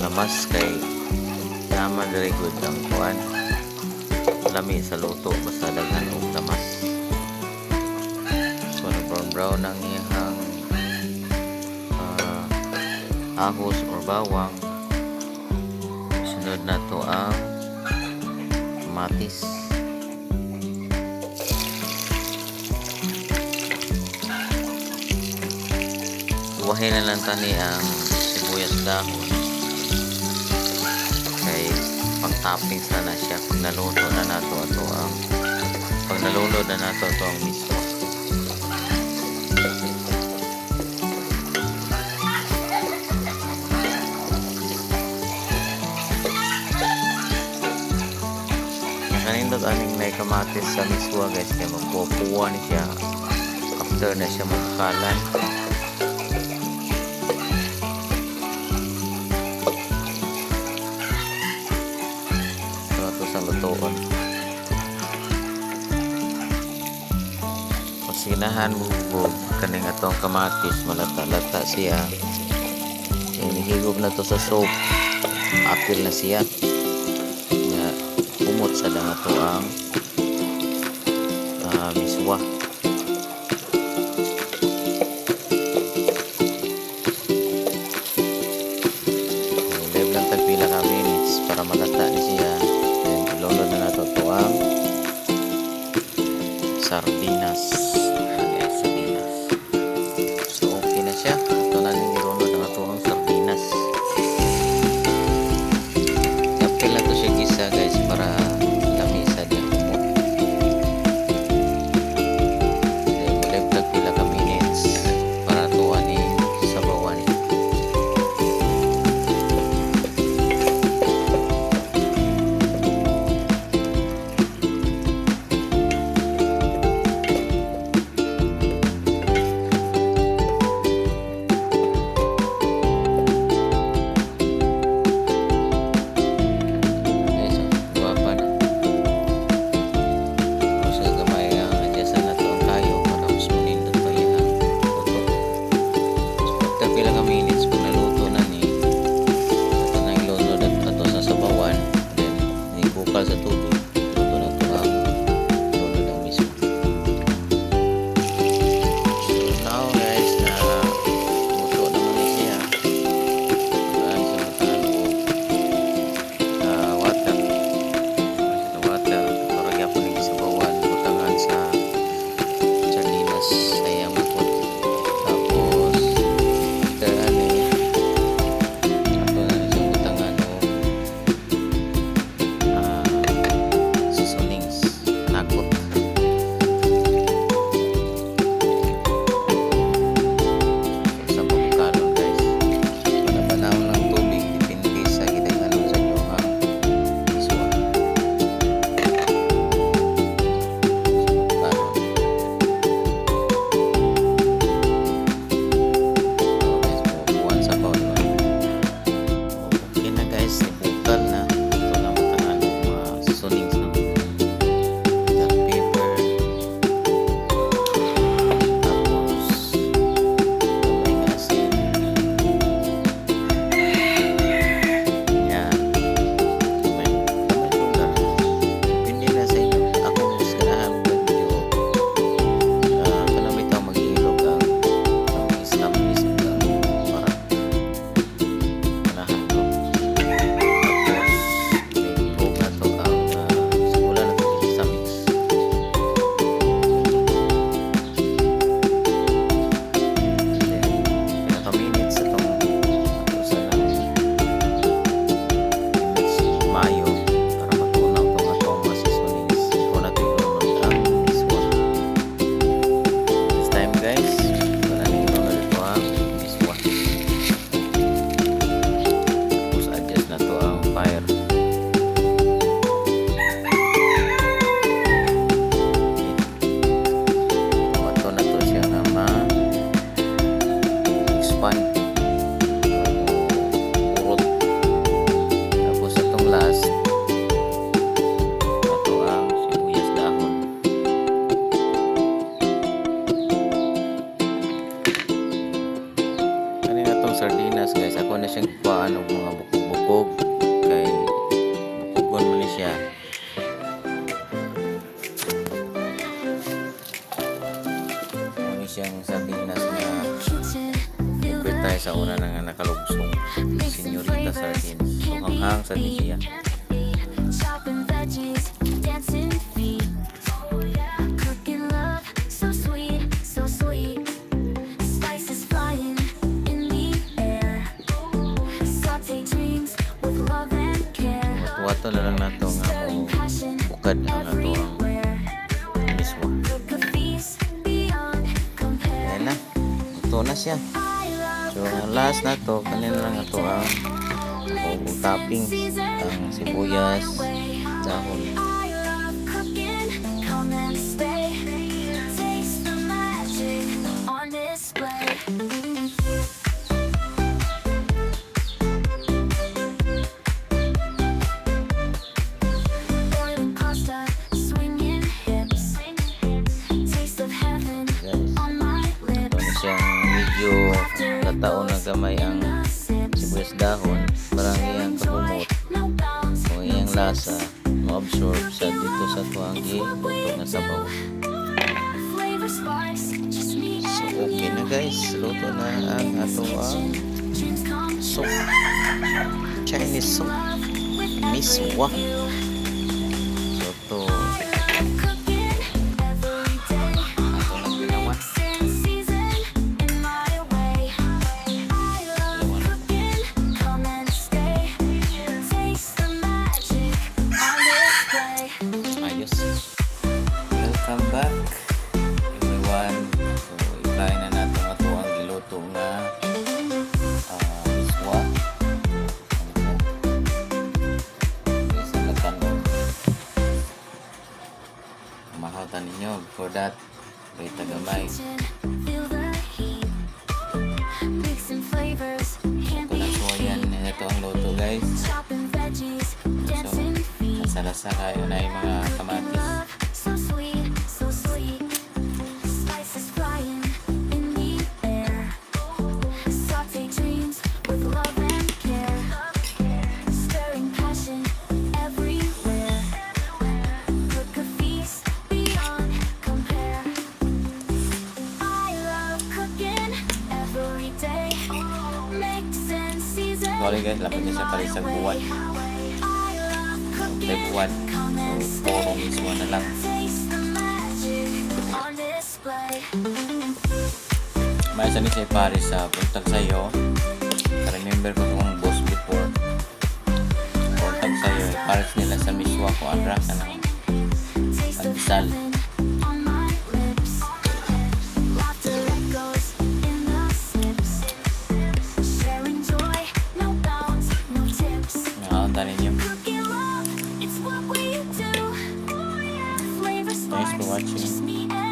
lamas kay naman very good ang kuan. Lami sa luto basta daghan og lamas. So brown ang iyang ahos or bawang. Sunod na to ang kamatis. Buhayin na lang tani ang sibuyas dahon kay pang toppings na siya pag naluto na nato ang miso. Kanindot aning may kamatis sa miswa guys kaya magpupuwa ni siya after na siya magkalan. Sa lutoon pasinahan bubog kaning atong kamatis malata-lata siya inihigop na to sa soap apil na siya na umot sa dang ato ang miswa. Leave lang tagpila ka minutes para malata ni siya. Ilunod na nato ito ang sardinas. So okay na siya. Ito na rin ilunod na nato ang sardinas. Kapil na ito siya gisa guys para lamisa din humot. Kulay tagpila ka minutes para tuwa ni sabawan. Sa tubig luto na ito ang luto ng mismo. So now guys na luto naman na siya sa water para gyapon ni sabawan butangan sa sardinas sayang makot tapos ani ato na siyang butangan sardinas guys, ako na siyang paano mga buko-buko bukog kay bukogon man ni siya. Ano siyang sardinas na libre tayo sa una na nga nakalugsong Senyorita Sardines. So hanghang sa din siya. Chopping veggies, dancing feet, cooking love, so sweet, so sweet. Spices flying in the air, saute dreams with love and care. Wato na lang nato nga mo bukad ang ato ang miswa. Cook a feast beyond compare. Ayan na. Ito na siya. So ang last na to, kanina lang ato ang toppings, ang sibuyas, dahon. I love cooking, come and stay. Taste the magic on display. Boiling pasta, swinging hips. Taste of heaven Guys, on my ito na lips. siyang medyo kataon na gamay ang sibuyas dahon. Parang iyang kahumot No bounds, o iyang lasa ma-absorb sa dito sa tuwang giluto na sabaw. flavor sparks, just me So and okay na guys, luto na ang ato ang dreams come soup. Chinese soup. love with Miswa. you. So ito, Cooking every day. ato na ginawa. Since season in my way. I love cooking, come and stay. Taste the magic on display. Ayos. Welcome back everyone. So i-try na natin ato ang giluto nga miswa. Isa na tanong. Mahautan ninyo. For that, wait na gamay. Feel the heat. Mixing flavors, can't Ito na be so yan. Ito ang luto guys. chopping veggies, dancing feet. Nasa kayo na yung mga kamatis. Love, so sweet, so sweet. Spices flying in the air. Saute dreams with love and care. Stirring passion everywhere. Cook a feast beyond compare. I love cooking every day. Mix and season. Sorry guys, lapit niya siya pala sa buwan. I love cooking. May buwan. So, puro miswa na lang. Taste the magic on display. May isa ni siya pare sa puntag sa'yo. Remember ko kung boss before. Puntag sa'yo. Pares nila sa miswa ko. Ang raka ng Taste of pandesal. heaven on my lips. Laughter echoes in the sips. Sharing joy, no bounds, no tips. Nakakanta ninyo. Cooking love, it's what we do. Flavor Thanks for sparks, watching. just me and